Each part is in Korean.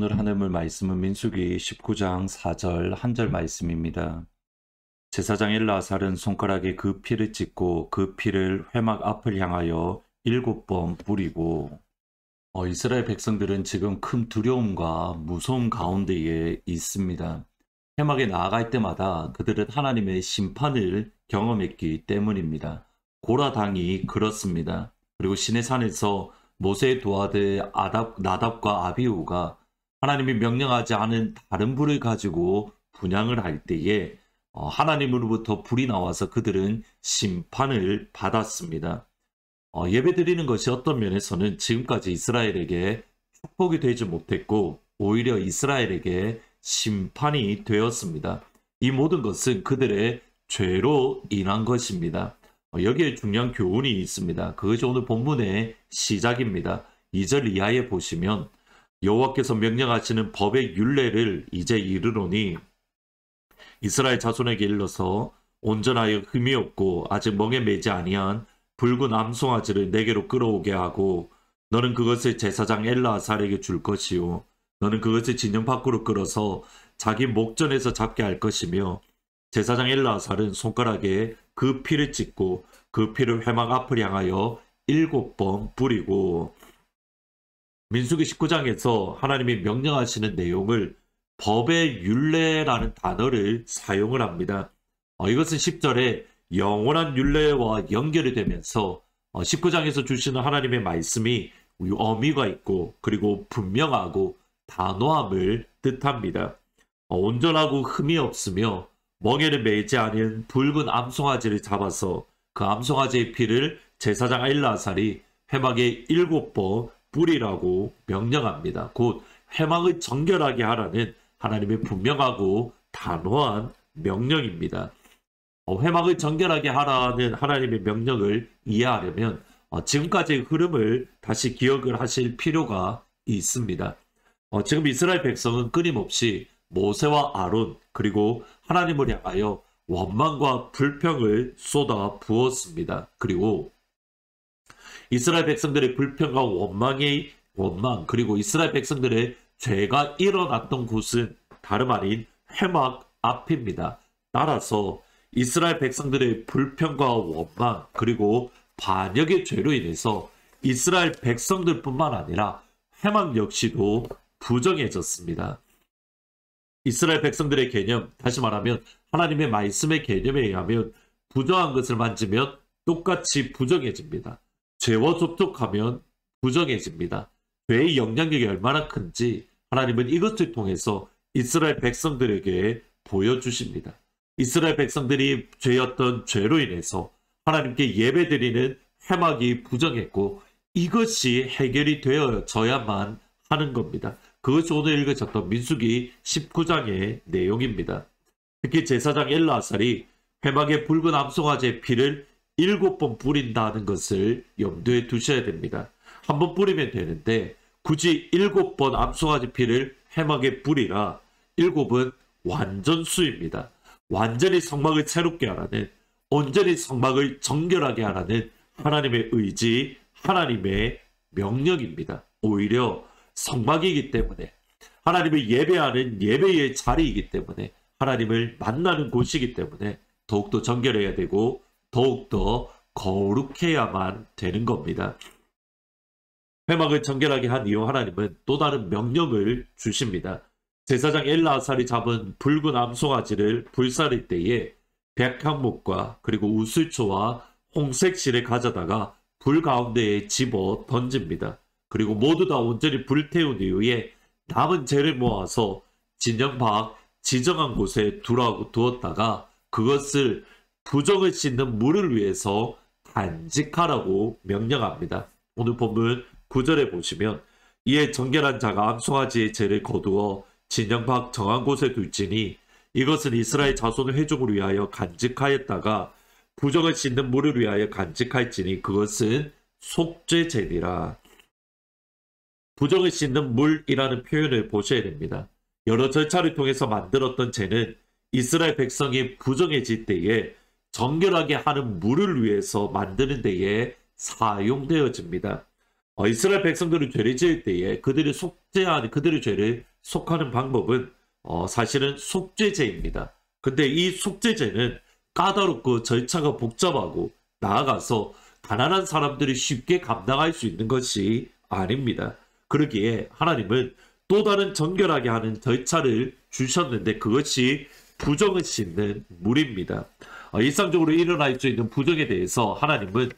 오늘 하늘물 말씀은 민수기 19장 4절 한 절 말씀입니다. 제사장 엘르아살은 손가락에 그 피를 찍고 그 피를 회막 앞을 향하여 7번 뿌리고 이스라엘 백성들은 지금 큰 두려움과 무서움 가운데에 있습니다. 회막에 나아갈 때마다 그들은 하나님의 심판을 경험했기 때문입니다. 고라당이 그렇습니다. 그리고 시내산에서 모세의 두 아들 나답과 아비후가 하나님이 명령하지 않은 다른 불을 가지고 분향을 할 때에 하나님으로부터 불이 나와서 그들은 심판을 받았습니다. 예배 드리는 것이 어떤 면에서는 지금까지 이스라엘에게 축복이 되지 못했고 오히려 이스라엘에게 심판이 되었습니다. 이 모든 것은 그들의 죄로 인한 것입니다. 여기에 중요한 교훈이 있습니다. 그것이 오늘 본문의 시작입니다. 2절 이하에 보시면 여호와께서 명령하시는 법의 율례를 이제 이르노니 이스라엘 자손에게 일러서 온전하여 흠이 없고 아직 멍에 매지 아니한 붉은 암송아지를 내게로 끌어오게 하고 너는 그것을 제사장 엘르아살에게 줄 것이요 너는 그것을 진영 밖으로 끌어서 자기 목전에서 잡게 할 것이며 제사장 엘르아살은 손가락에 그 피를 찍고 그 피를 회막 앞을 향하여 7번 뿌리고 민수기 19장에서 하나님이 명령하시는 내용을 법의 율례라는 단어를 사용을 합니다. 이것은 10절에 영원한 율례와 연결이 되면서 19장에서 주시는 하나님의 말씀이 어미가 있고 그리고 분명하고 단호함을 뜻합니다. 온전하고 흠이 없으며 멍에를 매지 않은 붉은 암송아지를 잡아서 그 암송아지의 피를 제사장 엘르아살이 회막에 7번 뿌리라고 명령합니다. 곧 회막을 정결하게 하라는 하나님의 분명하고 단호한 명령입니다. 회막을 정결하게 하라는 하나님의 명령을 이해하려면 지금까지의 흐름을 다시 기억을 하실 필요가 있습니다. 지금 이스라엘 백성은 끊임없이 모세와 아론 그리고 하나님을 향하여 원망과 불평을 쏟아 부었습니다. 그리고 이스라엘 백성들의 불평과 원망 그리고 이스라엘 백성들의 죄가 일어났던 곳은 다름 아닌 회막 앞입니다. 따라서 이스라엘 백성들의 불평과 원망 그리고 반역의 죄로 인해서 이스라엘 백성들뿐만 아니라 회막 역시도 부정해졌습니다. 이스라엘 백성들의 개념, 다시 말하면 하나님의 말씀의 개념에 의하면 부정한 것을 만지면 똑같이 부정해집니다. 죄와 접촉하면 부정해집니다. 죄의 영향력이 얼마나 큰지 하나님은 이것을 통해서 이스라엘 백성들에게 보여주십니다. 이스라엘 백성들이 죄였던 죄로 인해서 하나님께 예배드리는 회막이 부정했고 이것이 해결이 되어져야만 하는 겁니다. 그것이 오늘 읽으셨던 민수기 19장의 내용입니다. 특히 제사장 엘르아살이 회막에 붉은 암송아지의 피를 7번 뿌린다는 것을 염두에 두셔야 됩니다. 한 번 뿌리면 되는데 굳이 7번 암송아지 피를 회막에 뿌리라. 7은 완전수입니다. 완전히 성막을 새롭게 하라는, 온전히 성막을 정결하게 하라는 하나님의 의지, 하나님의 명령입니다. 오히려 성막이기 때문에, 하나님을 예배하는 예배의 자리이기 때문에, 하나님을 만나는 곳이기 때문에 더욱더 정결해야 되고 더욱더 거룩해야만 되는 겁니다. 회막을 정결하게 한 이후 하나님은 또 다른 명령을 주십니다. 제사장 엘르아살이 잡은 붉은 암송아지를 불사를 때에 백향목과 그리고 우슬초와 홍색 실을 가져다가 불 가운데에 집어 던집니다. 그리고 모두 다 온전히 불태운 이후에 남은 재를 모아서 진영 밖 지정한 곳에 두었다가 그것을 부정을 씻는 물을 위해서 단직하라고 명령합니다. 오늘 본문 9절에 보시면 이에 정결한 자가 암송아지의 죄를 거두어 진영 밖 정한 곳에 둘지니 이것은 이스라엘 자손의 회족을 위하여 간직하였다가 부정을 씻는 물을 위하여 간직할지니 그것은 속죄제니라. 부정을 씻는 물이라는 표현을 보셔야 됩니다. 여러 절차를 통해서 만들었던 죄는 이스라엘 백성이 부정해질 때에 정결하게 하는 물을 위해서 만드는 데에 사용되어집니다. 이스라엘 백성들이 죄를 지을 때에 그들이 속죄한 그들의 죄를 속하는 방법은 사실은 속죄제입니다. 근데 이 속죄제는 까다롭고 절차가 복잡하고 나아가서 가난한 사람들이 쉽게 감당할 수 있는 것이 아닙니다. 그러기에 하나님은 또 다른 정결하게 하는 절차를 주셨는데 그것이 부정을 씻는 물입니다. 일상적으로 일어날 수 있는 부정에 대해서 하나님은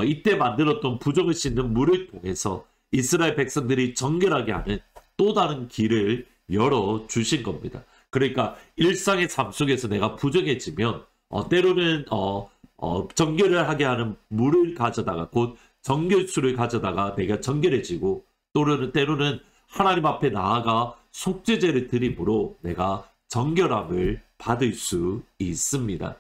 이때 만들었던 부정을 씻는 물을 통해서 이스라엘 백성들이 정결하게 하는 또 다른 길을 열어주신 겁니다. 그러니까 일상의 삶 속에서 내가 부정해지면 때로는 정결을 하게 하는 물을 가져다가 곧 정결수를 가져다가 내가 정결해지고 때로는 하나님 앞에 나아가 속죄제를 드림으로 내가 정결함을 받을 수 있습니다.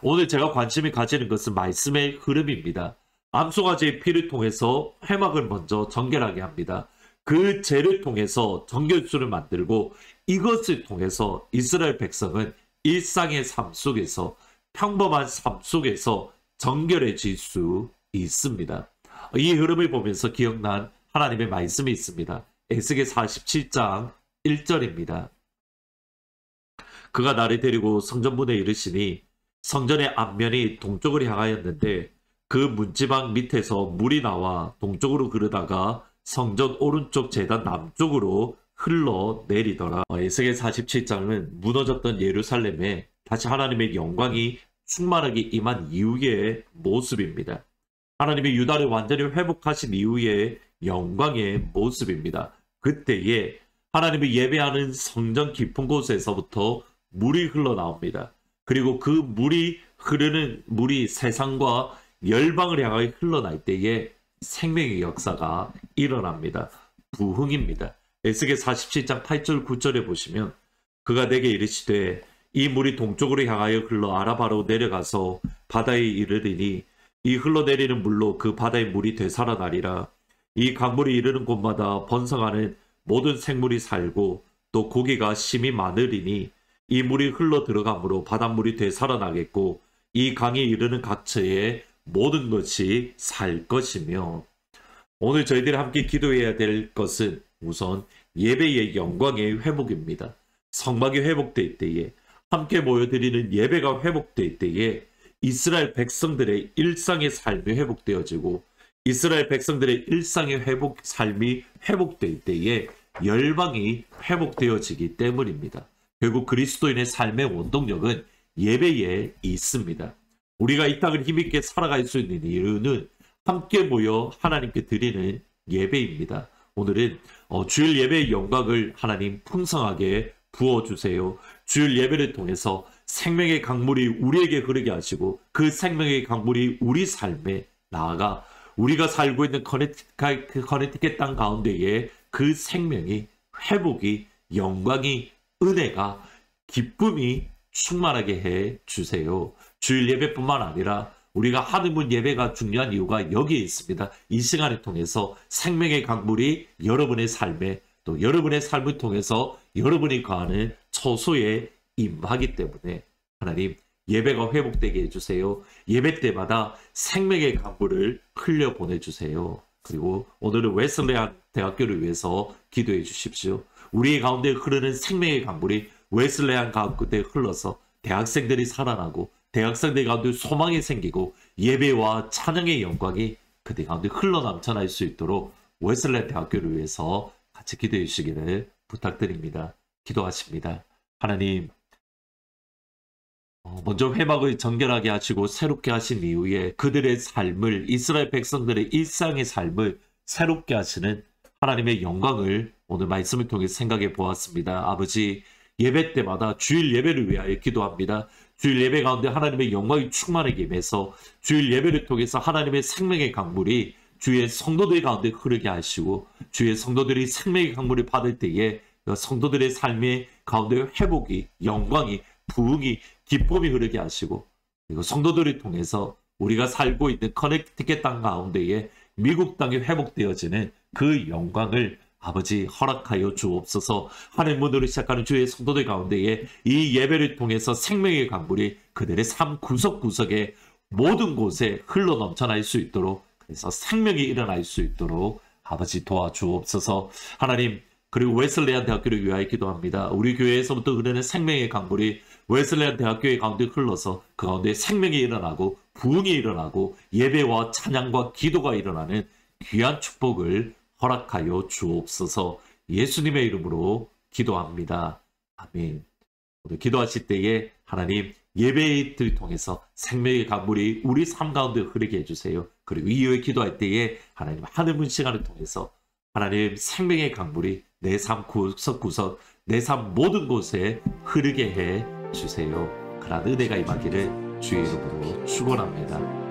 오늘 제가 관심이 가지는 것은 말씀의 흐름입니다. 암송아지의 피를 통해서 회막을 먼저 정결하게 합니다. 그 죄를 통해서 정결수를 만들고 이것을 통해서 이스라엘 백성은 일상의 삶 속에서 평범한 삶 속에서 정결해질 수 있습니다. 이 흐름을 보면서 기억난 하나님의 말씀이 있습니다. 에스겔 47장 1절입니다. 그가 나를 데리고 성전문에 이르시니 성전의 앞면이 동쪽으로 향하였는데 그 문지방 밑에서 물이 나와 동쪽으로 흐르다가 성전 오른쪽 제단 남쪽으로 흘러내리더라. 에스겔 47장은 무너졌던 예루살렘에 다시 하나님의 영광이 충만하게 임한 이후의 모습입니다. 하나님이 유다를 완전히 회복하신 이후의 영광의 모습입니다. 그때에 하나님이 예배하는 성전 깊은 곳에서부터 물이 흘러나옵니다. 그리고 그 흐르는 물이 세상과 열방을 향하여 흘러날 때에 생명의 역사가 일어납니다. 부흥입니다. 에스겔 47장 8절 9절에 보시면 그가 내게 이르시되 이 물이 동쪽으로 향하여 흘러 아라바로 내려가서 바다에 이르리니 이 흘러내리는 물로 그 바다의 물이 되살아나리라. 이 강물이 이르는 곳마다 번성하는 모든 생물이 살고 또 고기가 심히 많으리니 이 물이 흘러 들어가므로 바닷물이 되살아나겠고 이 강이 이르는 각처에 모든 것이 살 것이며. 오늘 저희들이 함께 기도해야 될 것은 우선 예배의 영광의 회복입니다. 성막이 회복될 때에 함께 모여드리는 예배가 회복될 때에 이스라엘 백성들의 일상의 삶이 회복되어지고 이스라엘 백성들의 일상의 삶이 회복될 때에 열방이 회복되어지기 때문입니다. 결국 그리스도인의 삶의 원동력은 예배에 있습니다. 우리가 이 땅을 힘있게 살아갈 수 있는 이유는 함께 모여 하나님께 드리는 예배입니다. 오늘은 주일 예배의 영광을 하나님 풍성하게 부어주세요. 주일 예배를 통해서 생명의 강물이 우리에게 흐르게 하시고 그 생명의 강물이 우리 삶에 나아가 우리가 살고 있는 커네티켓 땅 가운데에 그 생명이 회복이 영광이 은혜가 기쁨이 충만하게 해 주세요. 주일 예배뿐만 아니라 우리가 하늘문 예배가 중요한 이유가 여기에 있습니다. 이 시간을 통해서 생명의 강물이 여러분의 삶에 또 여러분의 삶을 통해서 여러분이 거하는 처소에 임하기 때문에 하나님 예배가 회복되게 해주세요. 예배 때마다 생명의 강물을 흘려보내주세요. 그리고 오늘은 웨슬레안 대학교를 위해서 기도해 주십시오. 우리 가운데 흐르는 생명의 강물이 웨슬레안 가운데 흘러서 대학생들이 살아나고 대학생들 가운데 소망이 생기고 예배와 찬양의 영광이 그들 가운데 흘러넘쳐날 수 있도록 웨슬레안 대학교를 위해서 같이 기도해 주시기를 부탁드립니다. 기도하십니다. 하나님, 먼저 회막을 정결하게 하시고 새롭게 하신 이후에 그들의 삶을 이스라엘 백성들의 일상의 삶을 새롭게 하시는 하나님의 영광을 오늘 말씀을 통해 생각해 보았습니다. 아버지, 예배 때마다 주일 예배를 위하여 기도합니다. 주일 예배 가운데 하나님의 영광이 충만하게 임해서 주일 예배를 통해서 하나님의 생명의 강물이 주의 성도들 가운데 흐르게 하시고 주의 성도들이 생명의 강물을 받을 때에 성도들의 삶의 가운데 회복이 영광이 부흥이 기쁨이 흐르게 하시고 그리고 성도들을 통해서 우리가 살고 있는 커네티켓 땅 가운데에 미국 땅이 회복되어지는 그 영광을 아버지 허락하여 주옵소서. 하늘문으로 시작하는 주의 성도들 가운데에 이 예배를 통해서 생명의 강물이 그들의 삶 구석구석에 모든 곳에 흘러넘쳐날 수 있도록 그래서 생명이 일어날 수 있도록 아버지 도와주옵소서. 하나님, 그리고 웨슬레안 대학교를 위하여 기도합니다. 우리 교회에서부터 흐르는 생명의 강물이 웨슬레안 대학교의 가운데 흘러서 그 가운데 생명이 일어나고 부흥이 일어나고 예배와 찬양과 기도가 일어나는 귀한 축복을 허락하여 주옵소서. 예수님의 이름으로 기도합니다. 아멘. 오늘 기도하실 때에 하나님 예배를 통해서 생명의 강물이 우리 삶 가운데 흐르게 해주세요. 그리고 이후에 기도할 때에 하나님 하늘 문 시간을 통해서 하나님 생명의 강물이 내 삶 구석구석 내 삶 모든 곳에 흐르게 해 주세요. 그러한 은혜가 임하기를 주의 이름으로 축원합니다.